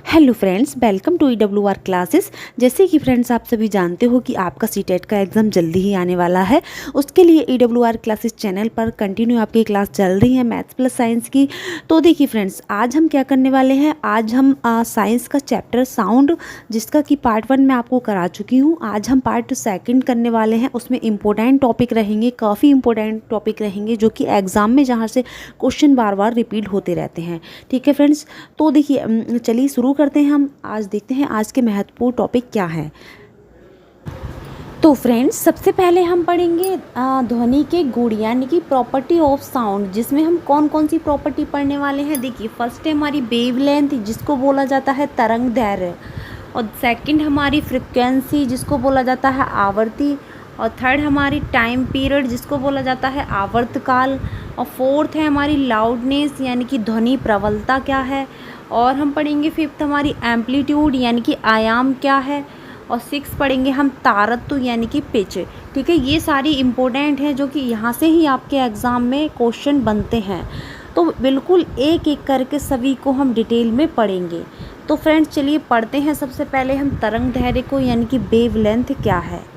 Hello friends, welcome to EWR classes. जैसे कि friends आप सभी जानते हो कि आपका सीटेट का एग्ज़ाम जल्दी ही आने वाला है। उसके लिए EWR क्लासेस चैनल पर कंटिन्यू आपकी क्लास चल रही है मैथ्स प्लस साइंस की। तो देखिए फ्रेंड्स, आज हम क्या करने वाले हैं, आज हम साइंस का चैप्टर साउंड, जिसका कि पार्ट 1 मैं आपको करा चुकी हूँ, आज हम पार्ट 2 करने वाले हैं। उसमें इंपॉर्टेंट टॉपिक रहेंगे, काफ़ी इंपॉर्टेंट टॉपिक रहेंगे जो कि एग्ज़ाम में जहाँ से क्वेश्चन बार बार रिपीट होते रहते हैं। ठीक है फ्रेंड्स, तो देखिए चलिए शुरू करते हैं। हम आज देखते हैं आज के महत्वपूर्ण टॉपिक क्या है। तो फ्रेंड्स, सबसे पहले हम पढ़ेंगे ध्वनि के गुण यानी कि प्रॉपर्टी ऑफ साउंड, जिसमें हम कौन कौन सी प्रॉपर्टी पढ़ने वाले हैं। देखिए, फर्स्ट है हमारी वेवलेंथ, जिसको बोला जाता है तरंग दैर्घ्य, और सेकंड हमारी फ्रिक्वेंसी, जिसको बोला जाता है आवर्ती, और थर्ड हमारी टाइम पीरियड, जिसको बोला जाता है आवर्तकाल, और फोर्थ है हमारी लाउडनेस यानी कि ध्वनि प्रबलता क्या है, और हम पढ़ेंगे फिफ्थ हमारी एम्पलीट्यूड यानी कि आयाम क्या है, और सिक्स पढ़ेंगे हम तारत्व यानी कि पिच। ठीक है, ये सारी इम्पोर्टेंट हैं जो कि यहाँ से ही आपके एग्ज़ाम में क्वेश्चन बनते हैं। तो बिल्कुल एक एक करके सभी को हम डिटेल में पढ़ेंगे। तो फ्रेंड्स चलिए पढ़ते हैं। सबसे पहले हम तरंग दैर्घ्य को यानी कि वेवलेंथ क्या है।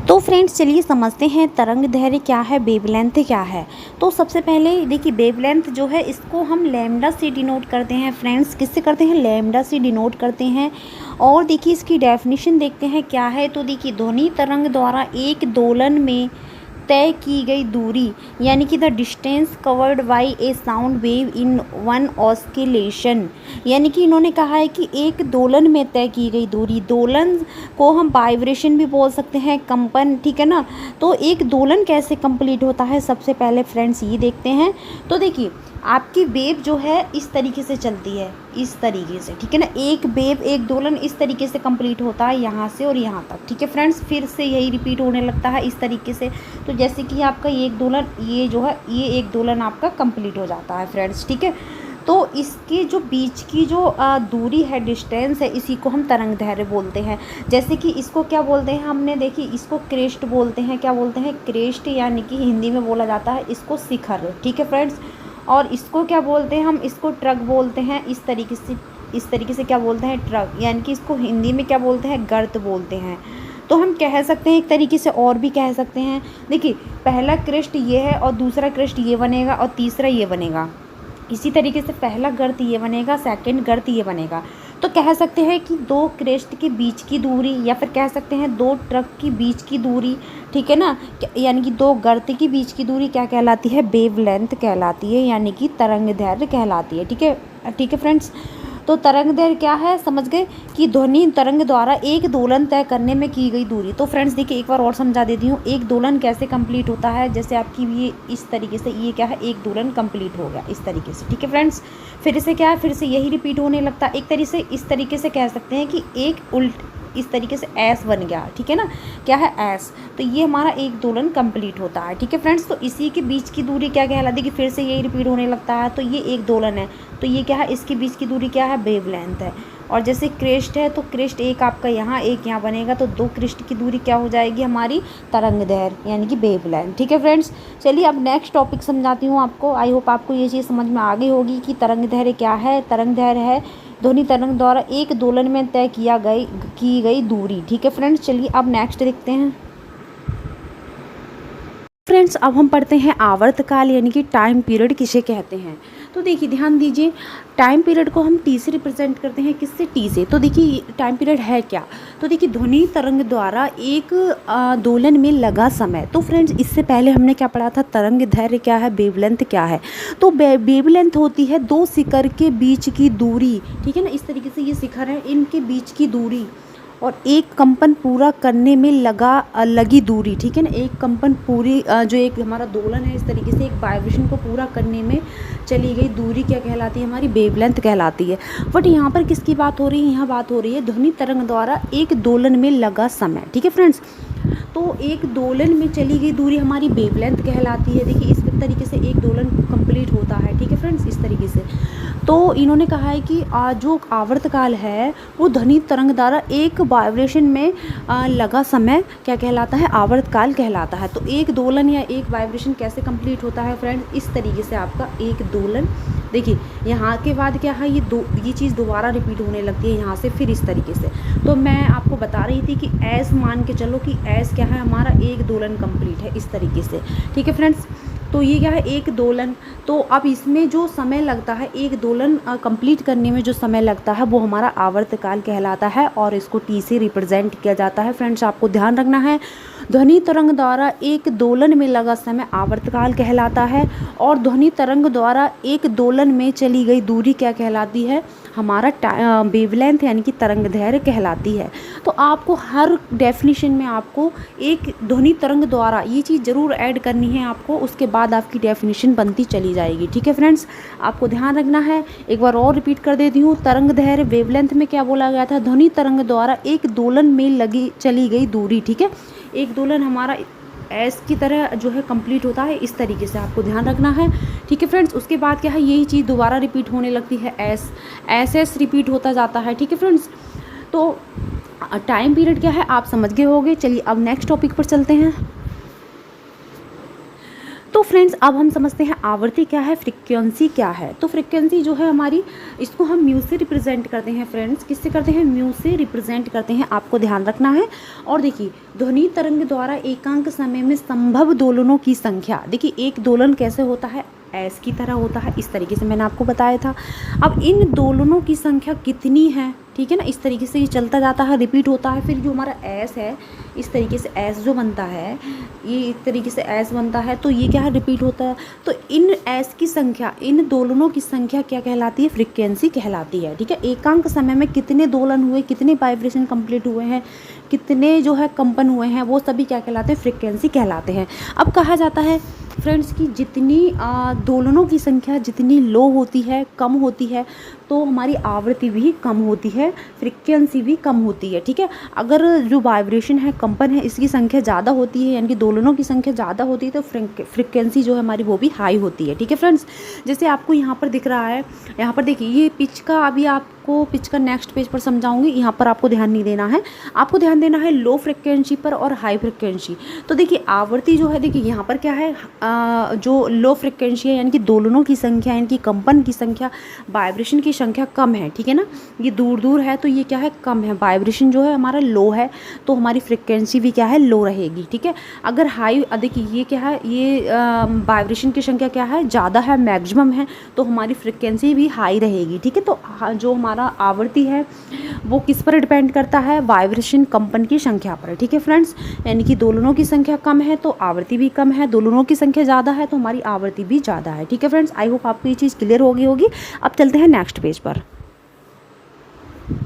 तो फ्रेंड्स चलिए समझते हैं तरंग दैर्घ्य क्या है, वेवलेंथ क्या है। तो सबसे पहले देखिए, वेवलेंथ जो है इसको हम लैम्डा से डिनोट करते हैं। फ्रेंड्स किससे करते हैं, लैम्डा से डिनोट करते हैं। और देखिए इसकी डेफिनेशन देखते हैं क्या है। तो देखिए, ध्वनि तरंग द्वारा एक दोलन में तय की गई दूरी यानी कि the distance covered by A sound wave in one oscillation, यानी कि इन्होंने कहा है कि एक दोलन में तय की गई दूरी, दोलन को हम वाइब्रेशन भी बोल सकते हैं, कंपन, ठीक है ना। तो एक दोलन कैसे कंप्लीट होता है, सबसे पहले फ्रेंड्स ये देखते हैं। तो देखिए, आपकी वेव जो है इस तरीके से चलती है, इस तरीके से, ठीक है ना। एक वेव, एक दोलन इस तरीके से कंप्लीट होता है यहाँ से और यहाँ तक, ठीक है फ्रेंड्स। फिर से यही रिपीट होने लगता है इस तरीके से। तो जैसे कि आपका एक दोलन, ये जो है ये एक दोलन आपका कंप्लीट हो जाता है फ्रेंड्स, ठीक है। तो इसके जो बीच की जो दूरी है, डिस्टेंस है, इसी को हम तरंग दैर्घ्य बोलते हैं। जैसे कि इसको क्या बोलते हैं, हमने देखी इसको क्रेस्ट बोलते हैं। क्या बोलते हैं, क्रेस्ट, यानी कि हिंदी में बोला जाता है इसको शिखर, ठीक है फ्रेंड्स। और इसको क्या बोलते हैं, हम इसको ट्रक बोलते हैं। इस तरीके से क्या बोलते हैं, ट्रक, यानी कि इसको हिंदी में क्या बोलते हैं, गर्त बोलते हैं। तो हम कह सकते हैं एक तरीके से, और भी कह सकते हैं। देखिए, पहला क्रेस्ट ये है और दूसरा क्रेस्ट ये बनेगा और तीसरा ये बनेगा। इसी तरीके से पहला गर्त ये बनेगा, सेकंड गर्त ये बनेगा। तो कह सकते हैं कि दो क्रेस्ट के बीच की दूरी, या फिर कह सकते हैं दो ट्रक के बीच की दूरी, ठीक है ना, यानी कि दो गर्त के बीच की दूरी क्या कहलाती है, वेवलेंथ कहलाती है, यानी कि तरंग दैर्घ्य कहलाती है। ठीक है फ्रेंड्स। तो तरंग दैर्घ्य क्या है, समझ गए कि ध्वनि तरंग द्वारा एक दोलन तय करने में की गई दूरी। तो फ्रेंड्स देखिए, एक बार और समझा देती हूँ, एक दोलन कैसे कंप्लीट होता है। जैसे आपकी ये इस तरीके से, ये क्या है, एक दोलन कंप्लीट हो गया इस तरीके से, ठीक है फ्रेंड्स। फिर से क्या है, फिर से यही रिपीट होने लगता है। एक तरीके से, इस तरीके से कह सकते हैं कि एक उल्ट इस तरीके से ऐस बन गया, ठीक है ना, क्या है, ऐस। तो ये हमारा एक दोलन कंप्लीट होता है, ठीक है फ्रेंड्स। तो इसी के बीच की दूरी क्या कहलाती है, कि फिर से यही रिपीट होने लगता है। तो ये एक दोलन है, तो ये क्या है, इसके बीच की दूरी क्या है, वेवलेंथ है। और जैसे क्रेस्ट है, तो क्रेस्ट एक आपका यहाँ, एक यहाँ बनेगा, तो दो क्रेस्ट की दूरी क्या हो जाएगी हमारी, तरंग दैर्घ्य यानी कि वेवलेंथ, ठीक है फ्रेंड्स। चलिए अब नेक्स्ट टॉपिक समझाती हूँ आपको। आई होप आपको ये चीज़ समझ में आ गई होगी कि तरंग दैर्घ्य क्या है। तरंग दैर्घ्य है ध्वनि तरंग द्वारा एक दोलन में तय की गई दूरी, ठीक है फ्रेंड्स। चलिए अब नेक्स्ट देखते हैं। फ्रेंड्स अब हम पढ़ते हैं आवर्तकाल यानी कि टाइम पीरियड किसे कहते हैं। तो देखिए ध्यान दीजिए, टाइम पीरियड को हम टी से रिप्रेजेंट करते हैं, किससे, टी से। तो देखिए टाइम पीरियड है क्या, तो देखिए ध्वनि तरंग द्वारा एक दोलन में लगा समय। तो फ्रेंड्स इससे पहले हमने क्या पढ़ा था, तरंग दैर्घ्य क्या है, वेवलेंथ क्या है। तो वेवलेंथ होती है दो शिखर के बीच की दूरी, ठीक है ना। इस तरीके से ये शिखर है, इनके बीच की दूरी और एक कंपन पूरा करने में लगी दूरी, ठीक है ना। एक कंपन पूरी जो एक हमारा दोलन है, इस तरीके से एक वाइब्रेशन को पूरा करने में चली गई दूरी क्या कहलाती है, हमारी वेवलेंथ कहलाती है। बट यहाँ पर किसकी बात हो रही है, यहाँ बात हो रही है ध्वनि तरंग द्वारा एक दोलन में लगा समय, ठीक है फ्रेंड्स। तो एक दोलन में चली गई दूरी हमारी वेवलेंथ कहलाती है। देखिए इस तरीके से एक दोलन कंप्लीट होता है, ठीक है फ्रेंड्स, इस तरीके से। तो इन्होंने कहा है कि जो आवर्तकाल है वो ध्वनि तरंग द्वारा एक वाइब्रेशन में लगा समय क्या कहलाता है, आवर्तकाल कहलाता है। तो एक दोलन या एक वाइब्रेशन कैसे कंप्लीट होता है फ्रेंड्स, इस तरीके से आपका एक दोलन देखिए यहाँ के बाद क्या है, ये चीज़ दोबारा रिपीट होने लगती है यहाँ से, फिर इस तरीके से। तो मैं आपको बता रही थी कि एस मान के चलो कि एस क्या है हमारा, एक दोलन कंप्लीट है इस तरीके से, ठीक है फ्रेंड्स। तो ये क्या है, एक दोलन। तो अब इसमें जो समय लगता है एक दोलन कंप्लीट करने में, जो समय लगता है वो हमारा आवर्तकाल कहलाता है और इसको टी से रिप्रेजेंट किया जाता है। फ्रेंड्स आपको ध्यान रखना है, ध्वनि तरंग द्वारा एक दोलन में लगा समय आवर्तकाल कहलाता है और ध्वनि तरंग द्वारा एक दोलन में चली गई दूरी क्या कहलाती है, हमारा वेवलेंथ यानी कि तरंग दैर्घ्य कहलाती है। तो आपको हर डेफिनेशन में आपको एक ध्वनि तरंग द्वारा ये चीज़ ज़रूर ऐड करनी है आपको, उसके बाद आपकी डेफिनेशन बनती चली जाएगी, ठीक है फ्रेंड्स। आपको ध्यान रखना है, एक बार और रिपीट कर देती हूँ। तरंग दैर्घ्य वेवलेंथ में क्या बोला गया था, ध्वनि तरंग द्वारा एक दोलन में चली गई दूरी, ठीक है। एक दोलन हमारा एस की तरह जो है कंप्लीट होता है इस तरीके से, आपको ध्यान रखना है, ठीक है फ्रेंड्स। उसके बाद क्या है, यही चीज़ दोबारा रिपीट होने लगती है, एस रिपीट होता जाता है, ठीक है फ्रेंड्स। तो टाइम पीरियड क्या है आप समझ गए होंगे। चलिए अब नेक्स्ट टॉपिक पर चलते हैं। तो फ्रेंड्स अब हम समझते हैं आवृत्ति क्या है, फ्रीक्वेंसी क्या है। तो फ्रीक्वेंसी जो है हमारी, इसको हम म्यू से रिप्रेजेंट करते हैं फ्रेंड्स। किससे करते हैं, म्यू से रिप्रेजेंट करते हैं, आपको ध्यान रखना है। और देखिए ध्वनि तरंग द्वारा एकांक समय में संभव दोलनों की संख्या, देखिए एक दोलन कैसे होता है, एस की तरह होता है, इस तरीके से मैंने आपको बताया था। अब इन दोलनों की संख्या कितनी है, ठीक है ना, इस तरीके से ये चलता जाता है, रिपीट होता है। फिर जो हमारा एस है इस तरीके से एस जो बनता है, ये इस तरीके से एस बनता है, तो ये क्या है, रिपीट होता है। तो इन एस की संख्या, इन दोलनों की संख्या क्या कहलाती है, फ्रीक्वेंसी कहलाती है, ठीक है। एकांक समय में कितने दोलन हुए, कितने वाइब्रेशन कंप्लीट हुए हैं, कितने जो है कंपन हुए हैं, वो सभी क्या कहलाते हैं, फ्रीक्वेंसी कहलाते हैं। अब कहा जाता है फ्रेंड्स कि जितनी दोलनों की संख्या जितनी लो होती है, कम होती है, तो हमारी आवृत्ति भी कम होती है, फ्रीक्वेंसी भी कम होती है, ठीक है। अगर जो वाइब्रेशन है, कंपन है, इसकी संख्या ज़्यादा होती है, यानी कि दोलनों की संख्या ज़्यादा होती है, तो फ्रीक्वेंसी जो है हमारी वो भी हाई होती है, ठीक है फ्रेंड्स। जैसे आपको यहाँ पर दिख रहा है, यहाँ पर देखिए ये पिच का, अभी आपको पिच का नेक्स्ट पेज पर समझाऊंगी, यहाँ पर आपको ध्यान नहीं देना है, आपको ध्यान देना है लो फ्रिक्वेंसी पर और हाई फ्रिक्वेंसी। तो देखिए आवृत्ति जो है, देखिए यहाँ पर क्या है, जो लो फ्रिक्वेंसी है यानी कि दोलनों की संख्या, यानी कि कंपन की संख्या, वाइब्रेशन की संख्या कम है, ठीक है ना, ये दूर दूर है तो ये क्या है, कम है, वाइब्रेशन जो है हमारा लो है, तो हमारी फ्रिक्वेंसी भी क्या है, लो रहेगी, ठीक है। अगर हाई, देखिए ये क्या है, ये वाइब्रेशन की संख्या क्या है, ज़्यादा है, मैक्सिमम है, तो हमारी फ्रिक्वेंसी भी हाई रहेगी, ठीक है। तो जो हमारा आवृत्ति है वो किस पर डिपेंड करता है, वाइब्रेशन कंपन की संख्या पर, ठीक है फ्रेंड्स। यानी कि दोलनों की संख्या कम है तो आवृत्ति भी कम है, दोलनों की संख्या ज़्यादा है तो हमारी आवृत्ति भी ज़्यादा है, ठीक है फ्रेंड्स। आई होप आपको ये चीज़ क्लियर हो गई होगी। अब चलते हैं नेक्स्ट पेज पर।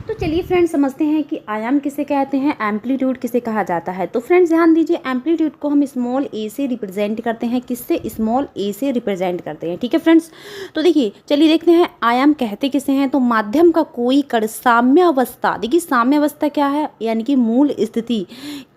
तो चलिए फ्रेंड्स समझते हैं कि आयाम किसे कहते हैं, एम्पलीट्यूड किसे कहा जाता है। तो फ्रेंड्स ध्यान दीजिए, एम्पलीट्यूड को हम स्मॉल ए से रिप्रेजेंट करते हैं, किससे, स्मॉल ए से रिप्रेजेंट करते हैं, ठीक है फ्रेंड्स। तो देखिए चलिए देखते हैं आयाम कहते किसे हैं। तो माध्यम का कोई कण साम्य अवस्था, देखिए साम्य अवस्था क्या है, यानी कि मूल स्थिति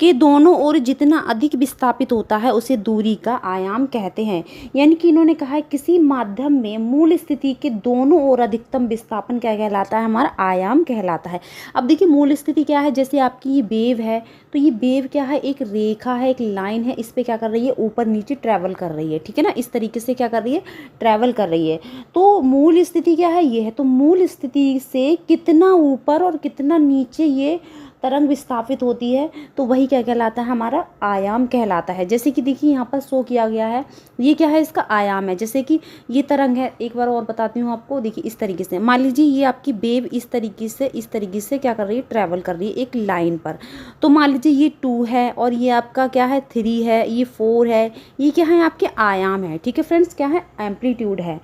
के दोनों ओर जितना अधिक विस्थापित होता है उसे दूरी का आयाम कहते हैं। यानी कि इन्होंने कहा है किसी माध्यम में मूल स्थिति के दोनों ओर अधिकतम विस्थापन क्या कहलाता है, हमारा आयाम कहलाता है। अब देखिए मूल स्थिति क्या है, जैसे आपकी ये वेव है, तो ये वेव क्या है, एक रेखा है, एक लाइन है, इस पे क्या कर रही है, ऊपर नीचे ट्रैवल कर रही है, ठीक है ना, इस तरीके से क्या कर रही है, ट्रैवल कर रही है। तो मूल स्थिति क्या है, ये है। तो मूल स्थिति से कितना ऊपर और कितना नीचे ये तरंग विस्थापित होती है, तो वही क्या कहलाता है, हमारा आयाम कहलाता है। जैसे कि देखिए यहाँ पर शो किया गया है, ये क्या है, इसका आयाम है। जैसे कि ये तरंग है, एक बार और बताती हूँ आपको, देखिए इस तरीके से मान लीजिए ये आपकी वेव इस तरीके से क्या कर रही है, ट्रैवल कर रही है एक लाइन पर। तो मान लीजिए ये 2 है और ये आपका क्या है, 3 है, ये 4 है, ये क्या है, आपके आयाम है, ठीक है फ्रेंड्स, क्या है, एम्पलीट्यूड है।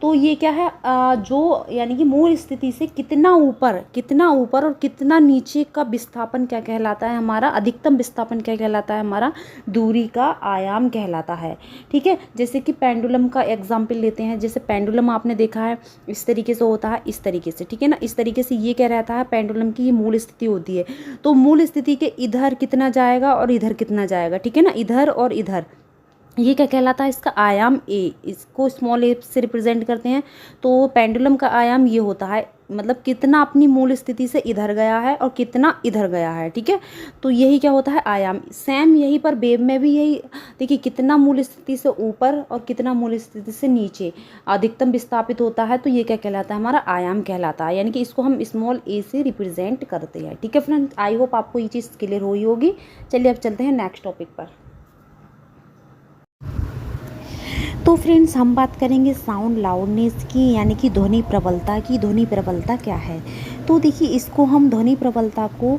तो ये क्या है, जो यानी कि मूल स्थिति से कितना ऊपर और कितना नीचे का विस्थापन क्या कहलाता है, हमारा अधिकतम विस्थापन क्या कहलाता है, हमारा दूरी का आयाम कहलाता है, ठीक है। जैसे कि पेंडुलम का एग्जाम्पल लेते हैं, जैसे पेंडुलम आपने देखा है इस तरीके से होता है, इस तरीके से, ठीक है ना, इस तरीके से ये क्या रहता है, पेंडुलम की ये मूल स्थिति होती है। तो मूल स्थिति के इधर कितना जाएगा और इधर कितना जाएगा, ठीक है ना, इधर और इधर, ये क्या कहलाता है, इसका आयाम ए, इसको स्मॉल ए से रिप्रेजेंट करते हैं। तो पेंडुलम का आयाम ये होता है, मतलब कितना अपनी मूल स्थिति से इधर गया है और कितना इधर गया है, ठीक है। तो यही क्या होता है, आयाम। सेम यहीं पर वेव में भी यही, देखिए कितना मूल स्थिति से ऊपर और कितना मूल स्थिति से नीचे अधिकतम विस्थापित होता है, तो ये क्या कहलाता है, हमारा आयाम कहलाता है। यानी कि इसको हम स्मॉल ए से रिप्रेजेंट करते हैं, ठीक है फ्रेंड्स। आई होप आपको ये चीज़ क्लियर हुई होगी। चलिए अब चलते हैं नेक्स्ट टॉपिक पर। तो फ्रेंड्स हम बात करेंगे साउंड लाउडनेस की, यानी कि ध्वनि प्रबलता की। ध्वनि प्रबलता क्या है, तो देखिए इसको हम ध्वनि प्रबलता को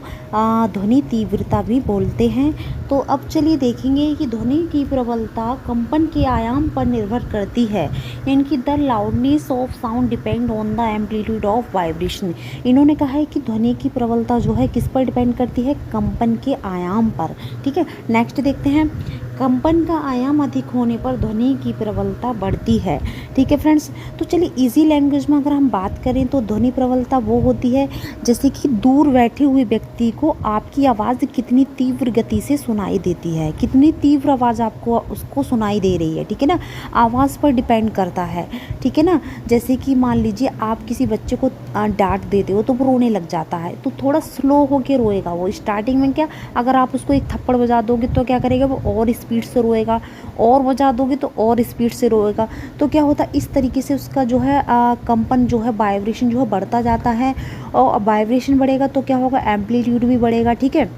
ध्वनि तीव्रता भी बोलते हैं। तो अब चलिए देखेंगे कि ध्वनि की प्रबलता कंपन के आयाम पर निर्भर करती है, यानी कि the loudness of sound depend on the amplitude of vibration. इन्होंने कहा है कि ध्वनि की प्रबलता जो है किस पर डिपेंड करती है, कंपन के आयाम पर, ठीक है। नेक्स्ट देखते हैं, कंपन का आयाम अधिक होने पर ध्वनि की प्रबलता बढ़ती है, ठीक है फ्रेंड्स। तो चलिए इजी लैंग्वेज में अगर हम बात करें तो ध्वनि प्रबलता वो होती है जैसे कि दूर बैठे हुए व्यक्ति को आपकी आवाज़ कितनी तीव्र गति से सुनाई देती है, कितनी तीव्र आवाज़ आपको उसको सुनाई दे रही है, ठीक है ना। आवाज़ पर डिपेंड करता है, ठीक है ना। जैसे कि मान लीजिए आप किसी बच्चे को डांट देते हो तो वो रोने लग जाता है, तो थोड़ा स्लो होके रोएगा वो। स्टार्टिंग में क्या, अगर आप उसको एक थप्पड़ बजा दोगे तो क्या करेगा वो, और स्पीड से रोएगा, और बजा दोगे तो और स्पीड से रोएगा। तो क्या होता है, इस तरीके से उसका जो है कंपन जो है, वाइब्रेशन जो है बढ़ता जाता है। और वाइब्रेशन बढ़ेगा तो क्या होगा, एम्पलीट्यूड भी बढ़ेगा, ठीक है।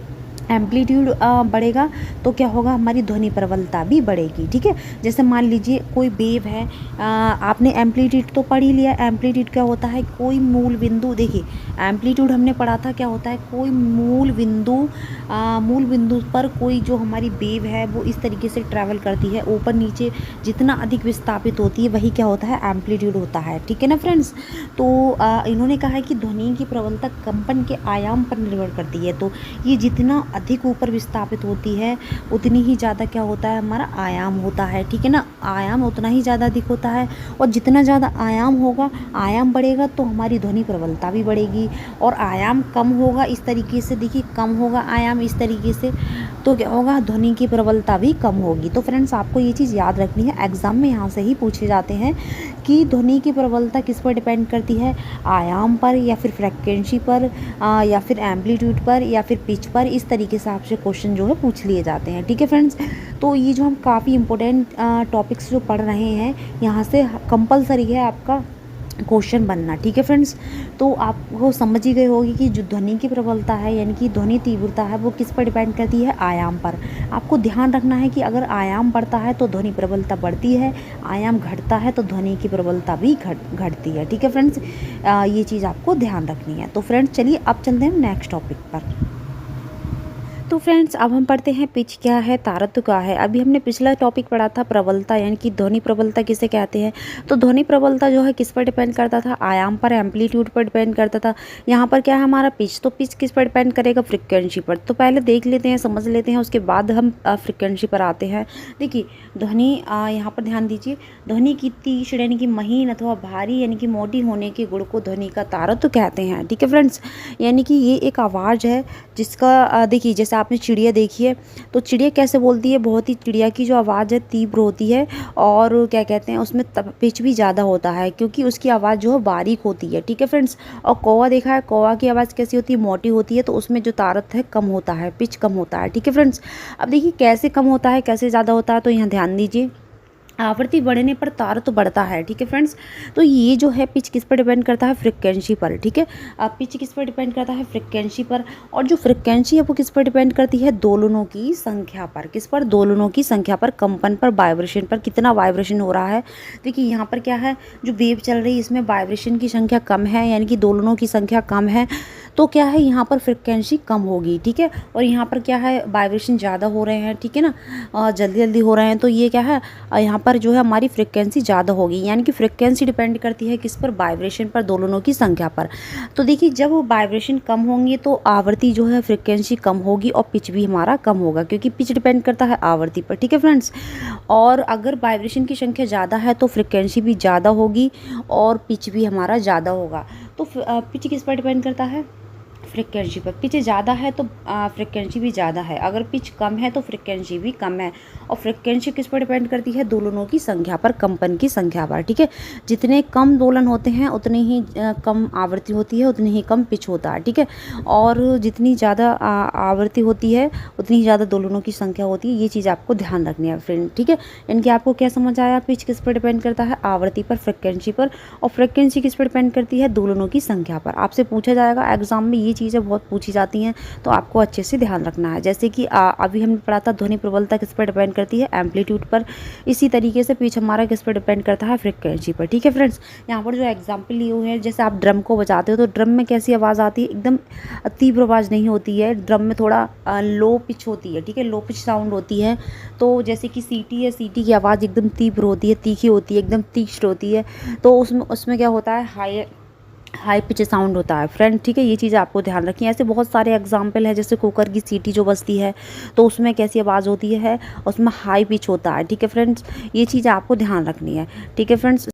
एम्पलीट्यूड बढ़ेगा तो क्या होगा, हमारी ध्वनि प्रबलता भी बढ़ेगी, ठीक है। जैसे मान लीजिए कोई वेव है, आपने एम्पलीट्यूड तो पढ़ ही लिया। एम्पलीट्यूड क्या होता है, कोई मूल बिंदु, देखिए एम्पलीट्यूड हमने पढ़ा था क्या होता है, कोई मूल बिंदु पर कोई जो हमारी वेव है वो इस तरीके से ट्रैवल करती है, ऊपर नीचे जितना अधिक विस्थापित होती है वही क्या होता है, एम्पलीट्यूड होता है, ठीक है ना फ्रेंड्स। तो इन्होंने कहा है कि ध्वनि की प्रबलता कंपन के आयाम पर निर्भर करती है। तो ये जितना अधिक ऊपर विस्थापित होती है उतनी ही ज़्यादा क्या होता है, हमारा आयाम होता है, ठीक है ना। आयाम उतना ही ज़्यादा अधिक होता है, और जितना ज़्यादा आयाम होगा, आयाम बढ़ेगा तो हमारी ध्वनि प्रबलता भी बढ़ेगी। और आयाम कम होगा इस तरीके से, देखिए कम होगा आयाम इस तरीके से, तो क्या होगा, ध्वनि की प्रबलता भी कम होगी। तो फ्रेंड्स आपको ये चीज़ याद रखनी है, एग्जाम में यहाँ से ही पूछे जाते हैं कि ध्वनि की प्रबलता किस पर डिपेंड करती है, आयाम पर, या फिर फ्रिक्वेंसी पर, या फिर एम्पलीट्यूड पर, या फिर पिच पर। इस तरीके से आपसे क्वेश्चन जो है पूछ लिए जाते हैं, ठीक है फ्रेंड्स। तो ये जो हम काफ़ी इंपॉर्टेंट टॉपिक्स जो पढ़ रहे हैं, यहाँ से कंपलसरी है आपका क्वेश्चन बनना, ठीक है फ्रेंड्स। तो आपको समझ ही गए होगी कि जो ध्वनि की प्रबलता है, यानी कि ध्वनि तीव्रता है, वो किस पर डिपेंड करती है, आयाम पर। आपको ध्यान रखना है कि अगर आयाम बढ़ता है तो ध्वनि प्रबलता बढ़ती है, आयाम घटता है तो ध्वनि की प्रबलता भी घटती है, ठीक है फ्रेंड्स। ये चीज़ आपको ध्यान रखनी है। तो फ्रेंड्स चलिए अब चलते हैं नेक्स्ट टॉपिक पर। तो फ्रेंड्स अब हम पढ़ते हैं पिच क्या है, तारत्व क्या है। अभी हमने पिछला टॉपिक पढ़ा था प्रबलता, यानी कि ध्वनि प्रबलता किसे कहते हैं। तो ध्वनि प्रबलता जो है किस पर डिपेंड करता था, आयाम पर, एम्पलीट्यूड पर डिपेंड करता था। यहाँ पर क्या है हमारा पिच, तो पिच किस पर डिपेंड करेगा, फ्रिक्वेंसी पर। तो पहले देख लेते हैं, समझ लेते हैं, उसके बाद हम फ्रिक्वेंसी पर आते हैं। देखिए ध्वनि, यहाँ पर ध्यान दीजिए, ध्वनि की तीक्ष्ण यानी कि महीन अथवा भारी यानी कि मोटी होने के गुण को ध्वनि का तारत्व कहते हैं, ठीक है फ्रेंड्स। यानी कि ये एक आवाज़ है जिसका देखिए जैसे आपने चिड़िया देखी है, तो चिड़िया कैसे बोलती है, बहुत ही, चिड़िया की जो आवाज़ है तीव्र होती है, और क्या कहते हैं उसमें पिच भी ज़्यादा होता है, क्योंकि उसकी आवाज़ जो है बारीक होती है, ठीक है फ्रेंड्स। और कौवा देखा है, कौवा की आवाज़ कैसी होती है, मोटी होती है, तो उसमें जो तारत्व है कम होता है, पिच कम होता है, ठीक है फ्रेंड्स। अब देखिए कैसे कम होता है, कैसे ज़्यादा होता है, तो यहाँ ध्यान दीजिए, आवृत्ति बढ़ने पर तारत्व बढ़ता है, ठीक है फ्रेंड्स। तो ये जो है पिच किस पर डिपेंड करता है, फ्रिक्वेंसी पर, ठीक है। पिच किस पर डिपेंड करता है, फ्रिक्वेंसी पर। और जो फ्रिक्वेंसी है वो किस पर डिपेंड करती है, दोलनों की संख्या पर। किस पर, दोलनों की संख्या पर, कंपन पर, वाइब्रेशन पर, कितना वाइब्रेशन हो रहा है। देखिए यहाँ पर क्या है, जो वेव चल रही है इसमें वाइब्रेशन की संख्या कम है, यानी कि दोलनों की संख्या कम है, तो क्या है यहाँ पर फ्रिक्वेंसी कम होगी, ठीक है। और यहाँ पर क्या है, वाइब्रेशन ज़्यादा हो रहे हैं, ठीक है ना, जल्दी जल्दी हो रहे हैं, तो ये क्या है, यहाँ पर जो है हमारी फ्रिक्वेंसी ज़्यादा होगी। यानी कि फ्रिक्वेंसी डिपेंड करती है किस पर, वाइब्रेशन पर, दोलनों की संख्या पर। तो देखिए जब वाइब्रेशन कम होंगे तो आवृत्ति जो है फ्रिक्वेंसी कम होगी, और पिच भी हमारा कम होगा, क्योंकि पिच डिपेंड करता है आवृत्ति पर, ठीक है फ्रेंड्स। और अगर वाइब्रेशन की संख्या ज़्यादा है तो फ्रिक्वेंसी भी ज़्यादा होगी और पिच भी हमारा ज़्यादा होगा। तो पिच किस पर डिपेंड करता है, फ्रिक्वेंसी पर। पिच ज़्यादा है तो फ्रिक्वेंसी भी ज़्यादा है, अगर पिच कम है तो फ्रिक्वेंसी भी कम है। और फ्रिक्वेंसी किस पर डिपेंड करती है? दोलनों की संख्या पर, कंपन की संख्या पर, ठीक है। जितने कम दोलन होते हैं उतनी ही कम आवृत्ति होती है, उतनी ही कम पिच होता है, ठीक है। और जितनी ज़्यादा आवृत्ति होती है उतनी ही ज़्यादा दोलनों की संख्या होती है। ये चीज़ आपको ध्यान रखनी है फ्रेंड, ठीक है। इनके आपको क्या समझ आया? पिच किस पर डिपेंड करता है? आवृत्ति पर, फ्रिक्वेंसी पर। और फ्रिक्वेंसी किस पर डिपेंड करती है? दोलनों की संख्या पर। आपसे पूछा जाएगा एग्जाम में, ये चीज़ें बहुत पूछी जाती हैं, तो आपको अच्छे से ध्यान रखना है। जैसे कि अभी हमने पढ़ा था ध्वनि प्रबलता किस पर डिपेंड करती है? एम्पलीट्यूड पर। इसी तरीके से पिच हमारा किस पर डिपेंड करता है? फ्रिक्वेंसी पर, ठीक है फ्रेंड्स। यहाँ पर जो एग्जाम्पल लिए हुए हैं, जैसे आप ड्रम को बजाते हो तो ड्रम में कैसी आवाज़ आती है? एकदम तीव्र आवाज़ नहीं होती है, ड्रम में थोड़ा लो पिच होती है, ठीक है, लो पिच साउंड होती है। तो जैसे कि सीटी है, सीटी की आवाज़ एकदम तीव्र होती है, तीखी होती है, एकदम तीक्ष्ण होती है। तो उसमें क्या होता है? हाई पिच साउंड होता है फ्रेंड, ठीक है। ये चीज़ आपको ध्यान रखिए। ऐसे बहुत सारे एग्जाम्पल है, जैसे कुकर की सीटी जो बजती है तो उसमें कैसी आवाज़ होती है? उसमें हाई पिच होता है, ठीक है फ्रेंड्स। ये चीज़ आपको ध्यान रखनी है, ठीक है फ्रेंड्स।